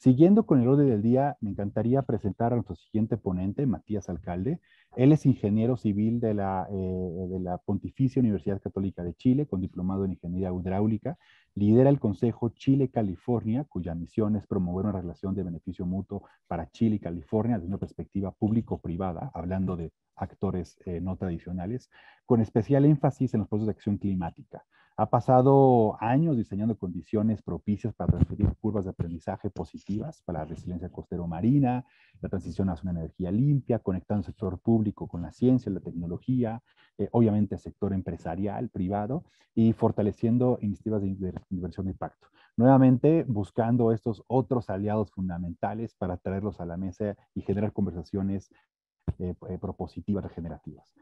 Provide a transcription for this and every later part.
Siguiendo con el orden del día, me encantaría presentar a nuestro siguiente ponente, Matías Alcalde. Él es ingeniero civil de la Pontificia Universidad Católica de Chile, con diplomado en Ingeniería Hidráulica. Lidera el Consejo Chile-California, cuya misión es promover una relación de beneficio mutuo para Chile y California desde una perspectiva público-privada, hablando de actores no tradicionales, con especial énfasis en los procesos de acción climática. Ha pasado años diseñando condiciones propicias para transferir curvas de aprendizaje positivas para la resiliencia costero-marina, la transición hacia una energía limpia, conectando el sector público con la ciencia, la tecnología, obviamente el sector empresarial, privado, y fortaleciendo iniciativas de inversión de impacto. Nuevamente, buscando estos otros aliados fundamentales para traerlos a la mesa y generar conversaciones propositivas, regenerativas.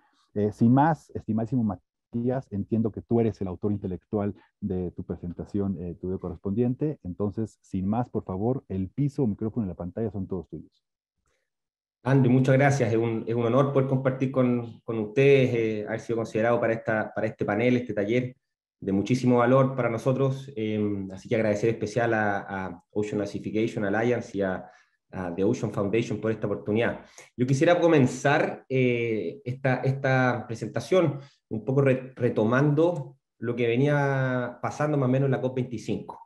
Sin más, estimadísimo Matías, entiendo que tú eres el autor intelectual de tu presentación, tu video correspondiente. Entonces, sin más, por favor, el piso, micrófono y la pantalla son todos tuyos. Andy, muchas gracias. Es un honor poder compartir con ustedes, haber sido considerado para este panel, este taller de muchísimo valor para nosotros. Así que agradecer especial a Ocean Acidification Alliance y a The Ocean Foundation por esta oportunidad. Yo quisiera comenzar esta presentación un poco retomando lo que venía pasando más o menos en la COP25.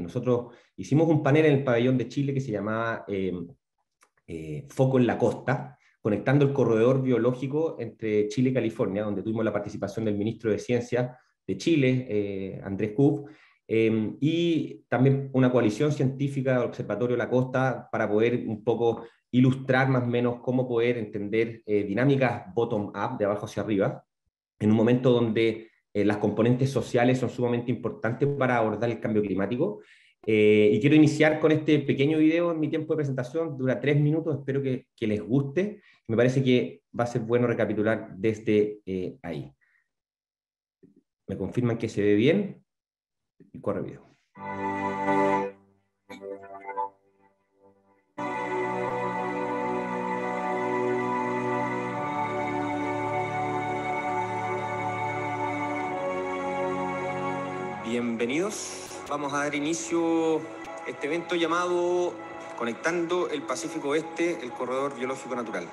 Nosotros hicimos un panel en el pabellón de Chile que se llamaba Foco en la Costa, conectando el corredor biológico entre Chile y California, donde tuvimos la participación del ministro de Ciencia de Chile, Andrés Kub, y también una coalición científica del Observatorio de la Costa para poder un poco ilustrar más o menos cómo poder entender dinámicas bottom-up, de abajo hacia arriba, en un momento donde las componentes sociales son sumamente importantes para abordar el cambio climático. Y quiero iniciar con este pequeño video en mi tiempo de presentación, dura 3 minutos, espero que les guste. Me parece que va a ser bueno recapitular desde ahí. ¿Me confirman que se ve bien? Y corre video. Bienvenidos. Vamos a dar inicio a este evento llamado Conectando el Pacífico Oeste, el Corredor Biológico Natural.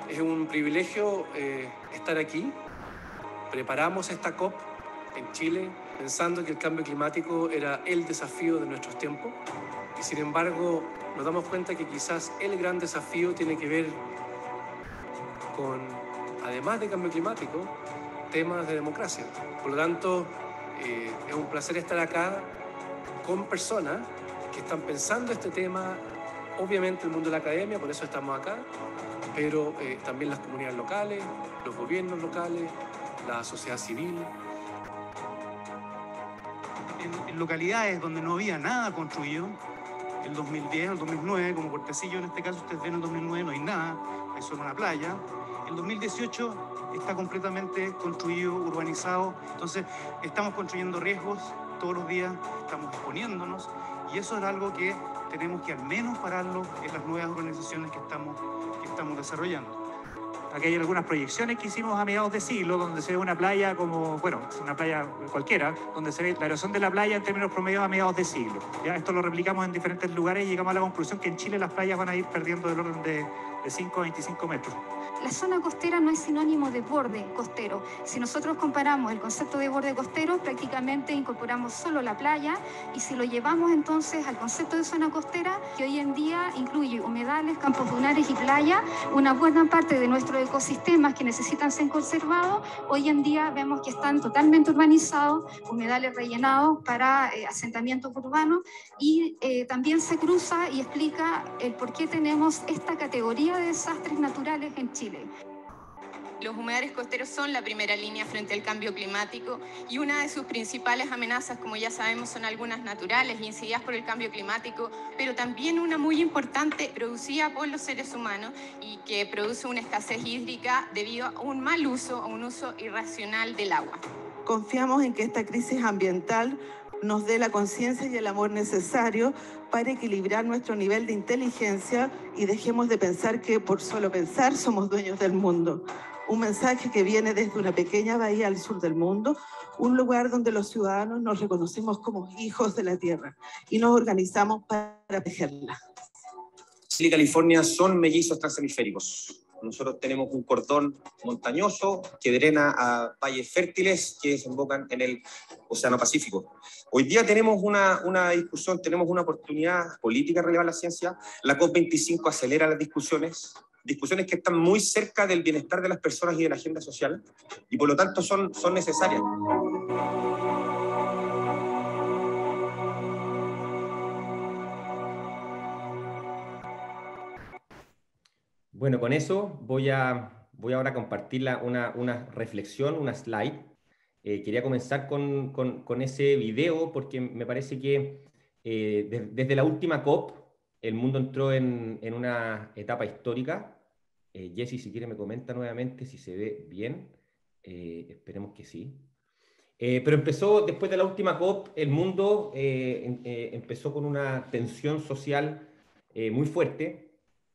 Es un privilegio estar aquí. Preparamos esta COP en Chile pensando que el cambio climático era el desafío de nuestros tiempos y sin embargo nos damos cuenta que quizás el gran desafío tiene que ver con, además de cambio climático, temas de democracia. Por lo tanto, es un placer estar acá con personas que están pensando este tema, obviamente el mundo de la academia, por eso estamos acá, pero también las comunidades locales, los gobiernos locales, la sociedad civil. En localidades donde no había nada construido, el 2010, el 2009, como Puertecillo en este caso, ustedes ven el 2009 no hay nada, hay solo una playa. El 2018 está completamente construido, urbanizado, entonces estamos construyendo riesgos todos los días, estamos exponiéndonos y eso es algo que tenemos que al menos pararlo en las nuevas organizaciones que estamos desarrollando. Aquí hay algunas proyecciones que hicimos a mediados de siglo, donde se ve una playa como, bueno, una playa cualquiera, donde se ve la erosión de la playa en términos promedios a mediados de siglo. ¿Ya? Esto lo replicamos en diferentes lugares y llegamos a la conclusión que en Chile las playas van a ir perdiendo del orden de 5 a 25 metros. La zona costera no es sinónimo de borde costero. Si nosotros comparamos el concepto de borde costero, prácticamente incorporamos solo la playa, y si lo llevamos entonces al concepto de zona costera, que hoy en día incluye humedales, campos dunares y playa, una buena parte de nuestros ecosistemas que necesitan ser conservados, hoy en día vemos que están totalmente urbanizados, humedales rellenados para asentamientos urbanos, y también se cruza y explica el por qué tenemos esta categoría de desastres naturales en Chile. Los humedales costeros son la primera línea frente al cambio climático y una de sus principales amenazas, como ya sabemos, son algunas naturales y incididas por el cambio climático, pero también una muy importante producida por los seres humanos y que produce una escasez hídrica debido a un mal uso, a un uso irracional del agua. Confiamos en que esta crisis ambiental nos dé la conciencia y el amor necesario para equilibrar nuestro nivel de inteligencia y dejemos de pensar que por solo pensar somos dueños del mundo. Un mensaje que viene desde una pequeña bahía al sur del mundo, un lugar donde los ciudadanos nos reconocemos como hijos de la tierra y nos organizamos para protegerla. Chile y California son mellizos transhemisféricos. Nosotros tenemos un cordón montañoso que drena a valles fértiles que desembocan en el Océano Pacífico. Hoy día tenemos una discusión, tenemos una oportunidad política relevante a la ciencia. La COP25 acelera las discusiones que están muy cerca del bienestar de las personas y de la agenda social, y por lo tanto son necesarias. Bueno, con eso voy ahora a compartir una reflexión, una slide. Quería comenzar con ese video porque me parece que desde la última COP el mundo entró en una etapa histórica. Jessy, si quiere me comenta nuevamente si se ve bien. Esperemos que sí. Pero empezó, después de la última COP, el mundo empezó con una tensión social muy fuerte.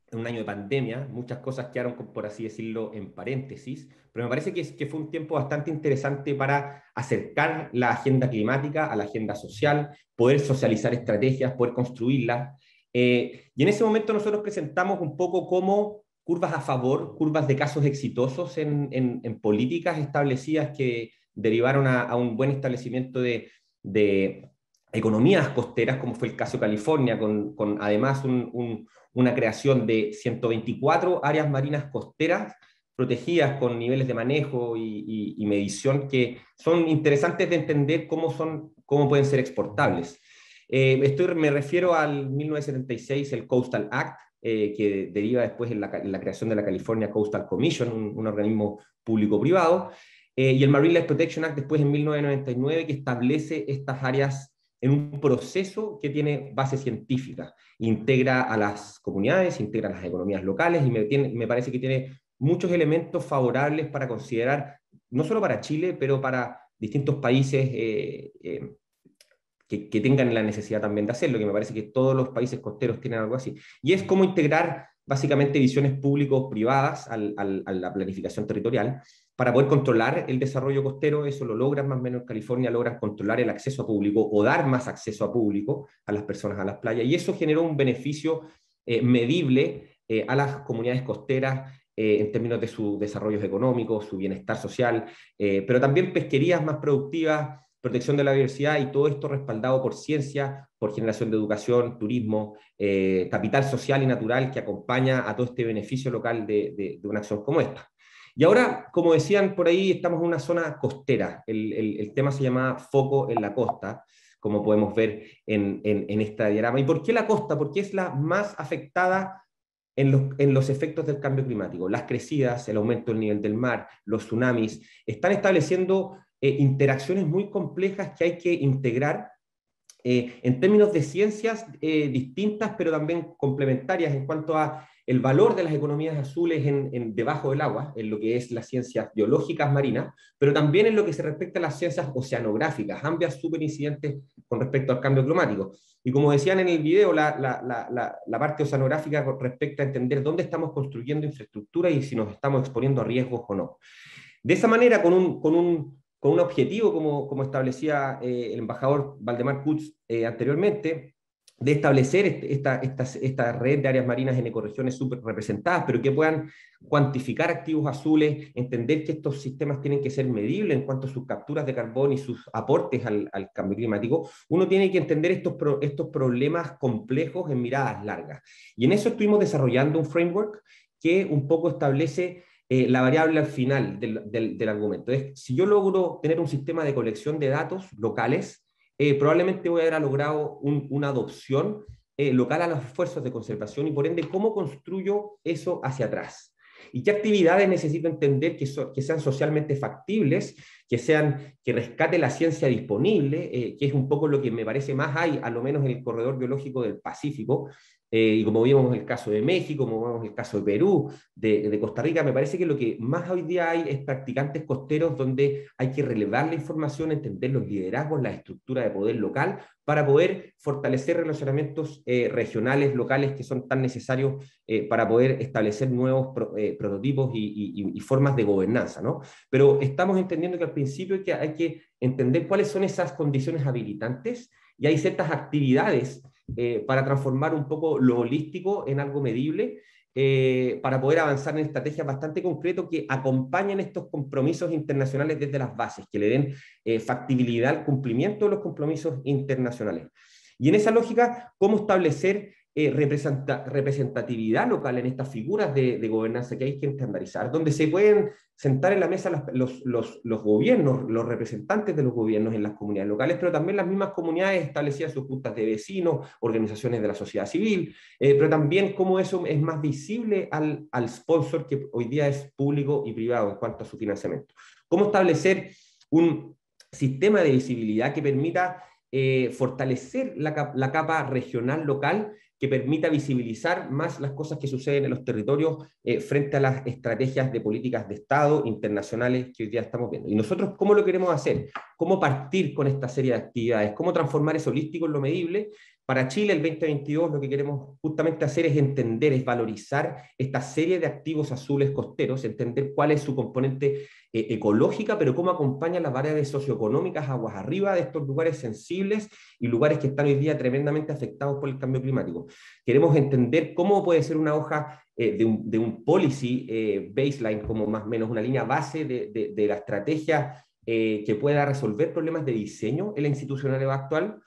En un año de pandemia, muchas cosas quedaron, por así decirlo, en paréntesis, pero me parece que fue un tiempo bastante interesante para acercar la agenda climática a la agenda social, poder socializar estrategias, poder construirlas. Y en ese momento nosotros presentamos un poco como curvas a favor, curvas de casos exitosos en políticas establecidas que derivaron a un buen establecimiento de economías costeras, como fue el caso de California, con además una creación de 124 áreas marinas costeras protegidas con niveles de manejo y medición que son interesantes de entender cómo pueden ser exportables. Me refiero al 1976, el Coastal Act, que deriva después en la creación de la California Coastal Commission, un organismo público-privado, y el Marine Life Protection Act después en 1999, que establece estas áreas en un proceso que tiene base científica, integra a las comunidades, integra a las economías locales, y me parece que tiene muchos elementos favorables para considerar, no solo para Chile, pero para distintos países que tengan la necesidad también de hacerlo, que me parece que todos los países costeros tienen algo así. Y es cómo integrar básicamente visiones público-privadas a la planificación territorial, para poder controlar el desarrollo costero. Eso lo logran más o menos en California, logran controlar el acceso a público o dar más acceso a público a las personas a las playas, y eso generó un beneficio medible a las comunidades costeras en términos de sus desarrollos económicos, su bienestar social, pero también pesquerías más productivas, protección de la biodiversidad, y todo esto respaldado por ciencia, por generación de educación, turismo, capital social y natural que acompaña a todo este beneficio local de una acción como esta. Y ahora, como decían por ahí, estamos en una zona costera. El tema se llama foco en la costa, como podemos ver en este diagrama. ¿Y por qué la costa? Porque es la más afectada en los efectos del cambio climático. Las crecidas, el aumento del nivel del mar, los tsunamis, están estableciendo interacciones muy complejas que hay que integrar en términos de ciencias distintas, pero también complementarias en cuanto a el valor de las economías azules debajo del agua, en lo que es las ciencias biológicas marinas, pero también en lo que se respecta a las ciencias oceanográficas, ambas súper incidentes con respecto al cambio climático. Y como decían en el video, la parte oceanográfica respecta a entender dónde estamos construyendo infraestructura y si nos estamos exponiendo a riesgos o no. De esa manera, con un objetivo, como establecía el embajador Valdemar Kutz anteriormente, de establecer esta red de áreas marinas en ecorregiones súper representadas, pero que puedan cuantificar activos azules, entender que estos sistemas tienen que ser medibles en cuanto a sus capturas de carbón y sus aportes al cambio climático. Uno tiene que entender estos problemas complejos en miradas largas. Y en eso estuvimos desarrollando un framework que un poco establece la variable al final del argumento. Es, si yo logro tener un sistema de colección de datos locales, probablemente voy a haber logrado una adopción local a los esfuerzos de conservación, y por ende, ¿cómo construyo eso hacia atrás? ¿Y qué actividades necesito entender que sean socialmente factibles, que rescate la ciencia disponible, que es un poco lo que me parece más hay, a lo menos en el corredor biológico del Pacífico, y como vimos el caso de México, como vemos el caso de Perú, de Costa Rica? Me parece que lo que más hoy día hay es practicantes costeros donde hay que relevar la información, entender los liderazgos, la estructura de poder local, para poder fortalecer relacionamientos regionales, locales, que son tan necesarios para poder establecer nuevos prototipos y formas de gobernanza, ¿no? Pero estamos entendiendo que al principio hay que entender cuáles son esas condiciones habilitantes, y hay ciertas actividades para transformar un poco lo holístico en algo medible, para poder avanzar en estrategias bastante concretas que acompañen estos compromisos internacionales desde las bases, que le den factibilidad al cumplimiento de los compromisos internacionales. Y en esa lógica, ¿cómo establecer representatividad local en estas figuras de gobernanza que hay que estandarizar, donde se pueden sentar en la mesa los gobiernos, los representantes de los gobiernos en las comunidades locales, pero también las mismas comunidades establecidas sus juntas de vecinos, organizaciones de la sociedad civil, pero también cómo eso es más visible al sponsor que hoy día es público y privado en cuanto a su financiamiento. Cómo establecer un sistema de visibilidad que permita fortalecer la capa regional local, que permita visibilizar más las cosas que suceden en los territorios frente a las estrategias de políticas de Estado internacionales que hoy día estamos viendo. Y nosotros, ¿cómo lo queremos hacer? ¿Cómo partir con esta serie de actividades? ¿Cómo transformar eso holístico en lo medible? Para Chile, el 2022, lo que queremos justamente hacer es entender, es valorizar esta serie de activos azules costeros, entender cuál es su componente ecológica, pero cómo acompaña las variables socioeconómicas aguas arriba de estos lugares sensibles y lugares que están hoy día tremendamente afectados por el cambio climático. Queremos entender cómo puede ser una hoja de un policy baseline, como más o menos una línea base de la estrategia que pueda resolver problemas de diseño en la institucionalidad actual,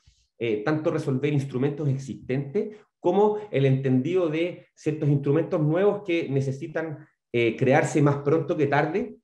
tanto resolver instrumentos existentes como el entendido de ciertos instrumentos nuevos que necesitan crearse más pronto que tarde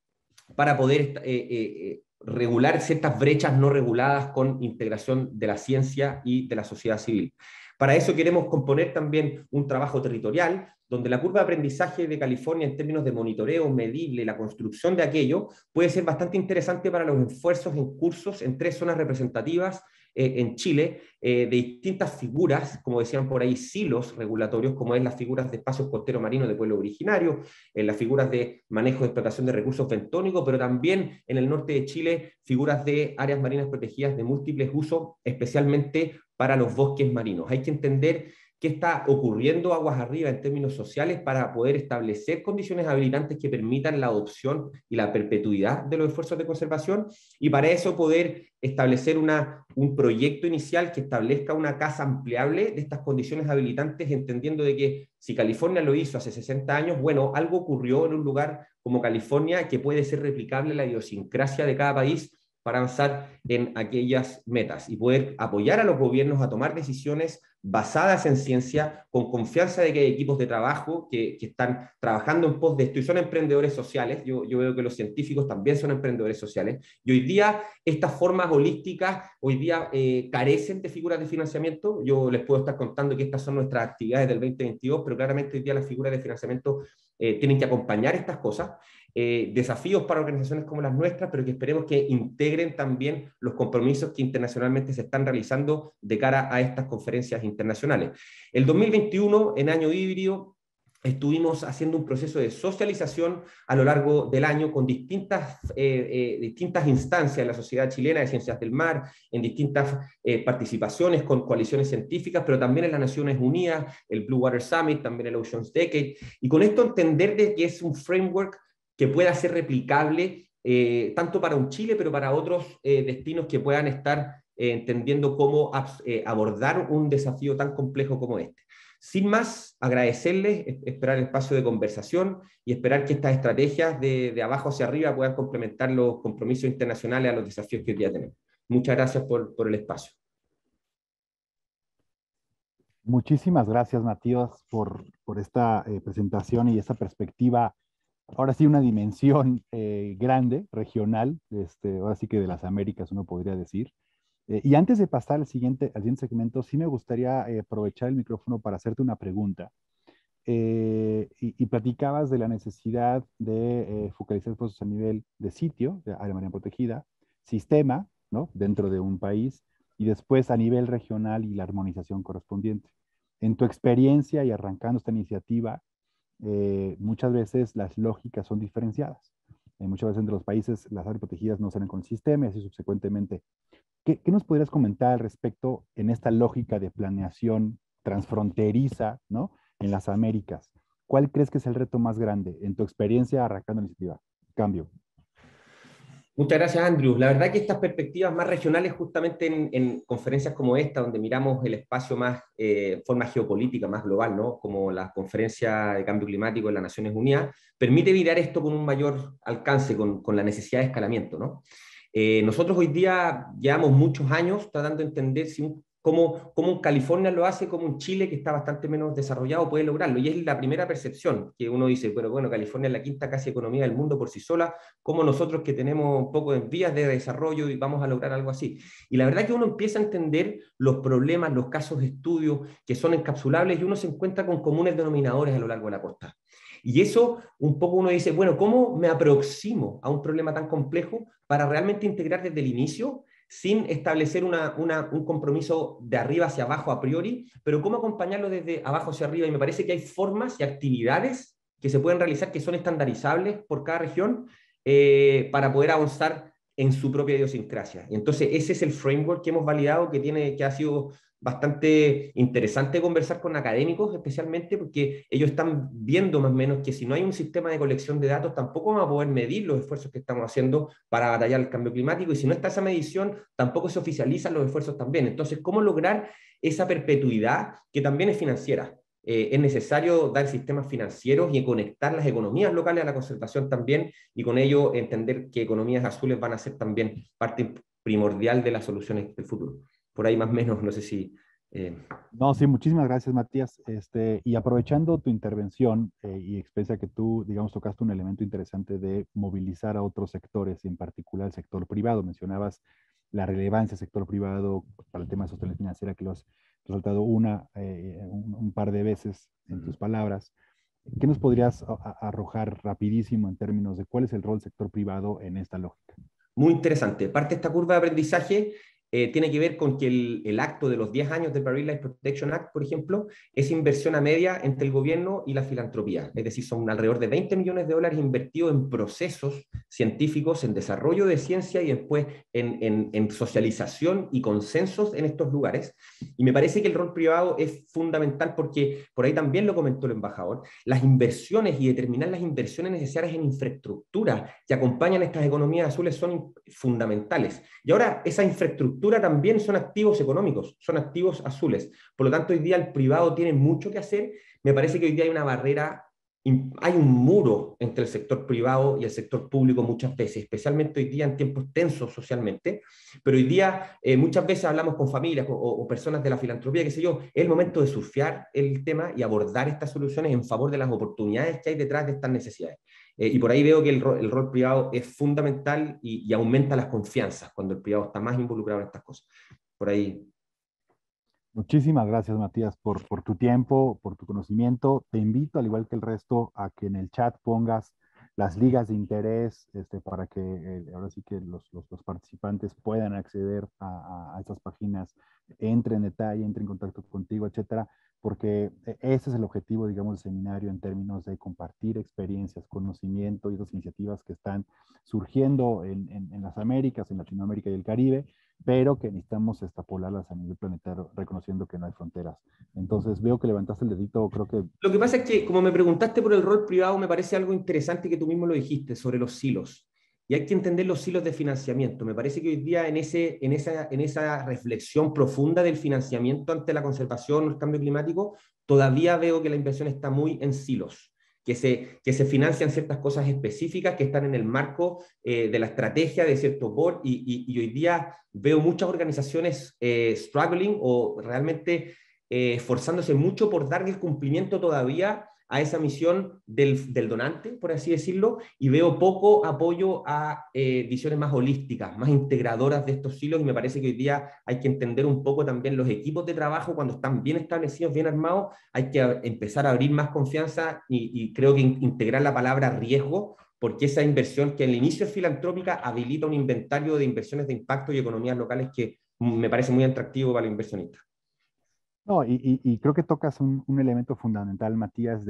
para poder regular ciertas brechas no reguladas con integración de la ciencia y de la sociedad civil. Para eso queremos componer también un trabajo territorial, donde la curva de aprendizaje de California en términos de monitoreo medible, la construcción de aquello, puede ser bastante interesante para los esfuerzos en cursos en 3 zonas representativas en Chile, de distintas figuras, como decían por ahí, silos regulatorios, como es las figuras de espacios costeros marinos de pueblos originarios, las figuras de manejo de explotación de recursos bentónicos, pero también en el norte de Chile, figuras de áreas marinas protegidas de múltiples usos, especialmente para los bosques marinos. Hay que entender qué está ocurriendo aguas arriba en términos sociales para poder establecer condiciones habilitantes que permitan la adopción y la perpetuidad de los esfuerzos de conservación, y para eso poder establecer un proyecto inicial que establezca una casa ampliable de estas condiciones habilitantes, entendiendo de que si California lo hizo hace 60 años, bueno, algo ocurrió en un lugar como California que puede ser replicable en la idiosincrasia de cada país para avanzar en aquellas metas y poder apoyar a los gobiernos a tomar decisiones basadas en ciencia, con confianza de que hay equipos de trabajo que están trabajando en pos de esto y son emprendedores sociales. Yo veo que los científicos también son emprendedores sociales, y hoy día estas formas holísticas hoy día carecen de figuras de financiamiento. Yo les puedo estar contando que estas son nuestras actividades del 2022, pero claramente hoy día las figuras de financiamiento tienen que acompañar estas cosas. Desafíos para organizaciones como las nuestras, pero que esperemos que integren también los compromisos que internacionalmente se están realizando de cara a estas conferencias internacionales. El 2021, en año híbrido, estuvimos haciendo un proceso de socialización a lo largo del año con distintas instancias de la sociedad chilena de ciencias del mar, en distintas participaciones con coaliciones científicas, pero también en las Naciones Unidas, el Blue Water Summit, también el Oceans Decade, y con esto entender de que es un framework que pueda ser replicable tanto para un Chile, pero para otros destinos que puedan estar entendiendo cómo abordar un desafío tan complejo como este. Sin más, agradecerles, esperar el espacio de conversación y esperar que estas estrategias de abajo hacia arriba puedan complementar los compromisos internacionales a los desafíos que hoy día tenemos. Muchas gracias por el espacio. Muchísimas gracias, Matías, por esta presentación y esta perspectiva. Ahora sí, una dimensión grande, regional, ahora sí que de las Américas uno podría decir. Y antes de pasar al siguiente segmento, sí me gustaría aprovechar el micrófono para hacerte una pregunta. Y platicabas de la necesidad de focalizar esfuerzos a nivel de sitio, de área marina protegida, sistema, ¿no?, dentro de un país, y después a nivel regional y la armonización correspondiente. En tu experiencia y arrancando esta iniciativa, muchas veces las lógicas son diferenciadas. Muchas veces entre los países las áreas protegidas no salen con el sistema y así subsecuentemente. ¿Qué nos podrías comentar al respecto en esta lógica de planeación transfronteriza, ¿no?, en las Américas? ¿Cuál crees que es el reto más grande en tu experiencia arrancando la iniciativa? Cambio. Muchas gracias, Andrew. La verdad que estas perspectivas más regionales, justamente en conferencias como esta, donde miramos el espacio más forma geopolítica, más global, ¿no? Como la conferencia de cambio climático de las Naciones Unidas, permite mirar esto con un mayor alcance, con la necesidad de escalamiento, ¿no? Nosotros hoy día llevamos muchos años tratando de entender cómo un California lo hace, cómo un Chile que está bastante menos desarrollado puede lograrlo. Y es la primera percepción que uno dice, bueno, California es la quinta casi economía del mundo por sí sola, como nosotros que tenemos un poco en vías de desarrollo y vamos a lograr algo así. Y la verdad es que uno empieza a entender los problemas, los casos de estudio que son encapsulables y uno se encuentra con comunes denominadores a lo largo de la costa. Y eso un poco uno dice, bueno, ¿cómo me aproximo a un problema tan complejo para realmente integrar desde el inicio, sin establecer un compromiso de arriba hacia abajo a priori, pero cómo acompañarlo desde abajo hacia arriba? Y me parece que hay formas y actividades que se pueden realizar que son estandarizables por cada región para poder avanzar en su propia idiosincrasia. Y entonces ese es el framework que hemos validado, que ha sido bastante interesante conversar con académicos, especialmente porque ellos están viendo más o menos que si no hay un sistema de colección de datos, tampoco vamos a poder medir los esfuerzos que estamos haciendo para batallar el cambio climático, y si no está esa medición, tampoco se oficializan los esfuerzos también. Entonces, ¿cómo lograr esa perpetuidad que también es financiera? Es necesario dar sistemas financieros y conectar las economías locales a la conservación también, y con ello entender que economías azules van a ser también parte primordial de las soluciones del futuro. Por ahí más o menos, no sé si... No, sí, muchísimas gracias, Matías. Y aprovechando tu intervención y expresa que tú, digamos, tocaste un elemento interesante de movilizar a otros sectores, y en particular el sector privado. Mencionabas la relevancia del sector privado para el tema de sostenibilidad financiera, que lo has resaltado un par de veces en tus palabras. ¿Qué nos podrías arrojar rapidísimo en términos de cuál es el rol del sector privado en esta lógica? Muy interesante. Parte de esta curva de aprendizaje tiene que ver con que el acto de los 10 años del Paris Life Protection Act, por ejemplo, es inversión a media entre el gobierno y la filantropía. Es decir, son alrededor de 20 millones de dólares invertidos en procesos científicos, en desarrollo de ciencia y después en socialización y consensos en estos lugares. Y me parece que el rol privado es fundamental porque, por ahí también lo comentó el embajador, las inversiones y determinar las inversiones necesarias en infraestructura que acompañan estas economías azules son fundamentales. Y ahora esa infraestructura también son activos económicos, son activos azules. Por lo tanto, hoy día el privado tiene mucho que hacer. Me parece que hoy día hay una barrera, hay un muro entre el sector privado y el sector público muchas veces, especialmente hoy día en tiempos tensos socialmente. Pero hoy día muchas veces hablamos con familias o personas de la filantropía, qué sé yo, es el momento de surfear el tema y abordar estas soluciones en favor de las oportunidades que hay detrás de estas necesidades. Y por ahí veo que el rol privado es fundamental y aumenta las confianzas cuando el privado está más involucrado en estas cosas. Por ahí. Muchísimas gracias, Matías, por tu tiempo, por tu conocimiento. Te invito, al igual que el resto, a que en el chat pongas las ligas de interés para que ahora sí que los participantes puedan acceder a estas páginas, entre en detalle, entre en contacto contigo, etcétera, porque ese es el objetivo, digamos, del seminario en términos de compartir experiencias, conocimiento y otras iniciativas que están surgiendo en las Américas, en Latinoamérica y el Caribe, pero que necesitamos extrapolarlas a nivel planetario, reconociendo que no hay fronteras. Entonces, veo que levantaste el dedito, creo que... Lo que pasa es que, como me preguntaste por el rol privado, me parece algo interesante que tú mismo lo dijiste, sobre los silos. Y hay que entender los silos de financiamiento. Me parece que hoy día en esa reflexión profunda del financiamiento ante la conservación o el cambio climático, todavía veo que la inversión está muy en silos, que se financian ciertas cosas específicas que están en el marco de la estrategia de cierto board, y hoy día veo muchas organizaciones struggling o realmente esforzándose mucho por darle el cumplimiento todavía a esa misión del donante, por así decirlo, y veo poco apoyo a visiones más holísticas, más integradoras de estos silos, y me parece que hoy día hay que entender un poco también los equipos de trabajo, cuando están bien establecidos, bien armados, hay que empezar a abrir más confianza y creo que integrar la palabra riesgo, porque esa inversión que al inicio es filantrópica habilita un inventario de inversiones de impacto y economías locales que me parece muy atractivo para el inversionista. No, y creo que tocas un elemento fundamental, Matías,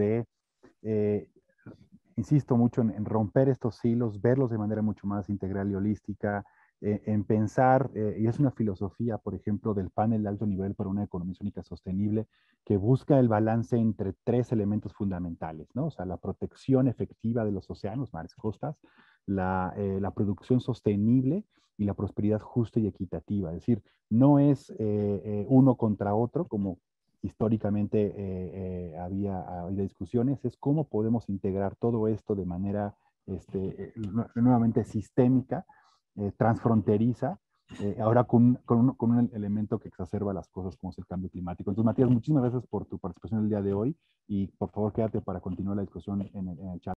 insisto mucho en romper estos hilos, verlos de manera mucho más integral y holística, en pensar, y es una filosofía, por ejemplo, del panel de alto nivel para una economía sónica sostenible, que busca el balance entre tres elementos fundamentales, ¿no? O sea, la protección efectiva de los océanos, mares, costas, la producción sostenible y la prosperidad justa y equitativa. Es decir, no es uno contra otro, como históricamente había habido discusiones, es cómo podemos integrar todo esto de manera nuevamente sistémica, transfronteriza, ahora con un elemento que exacerba las cosas como es el cambio climático. Entonces, Matías, muchísimas gracias por tu participación el día de hoy y por favor quédate para continuar la discusión en el chat.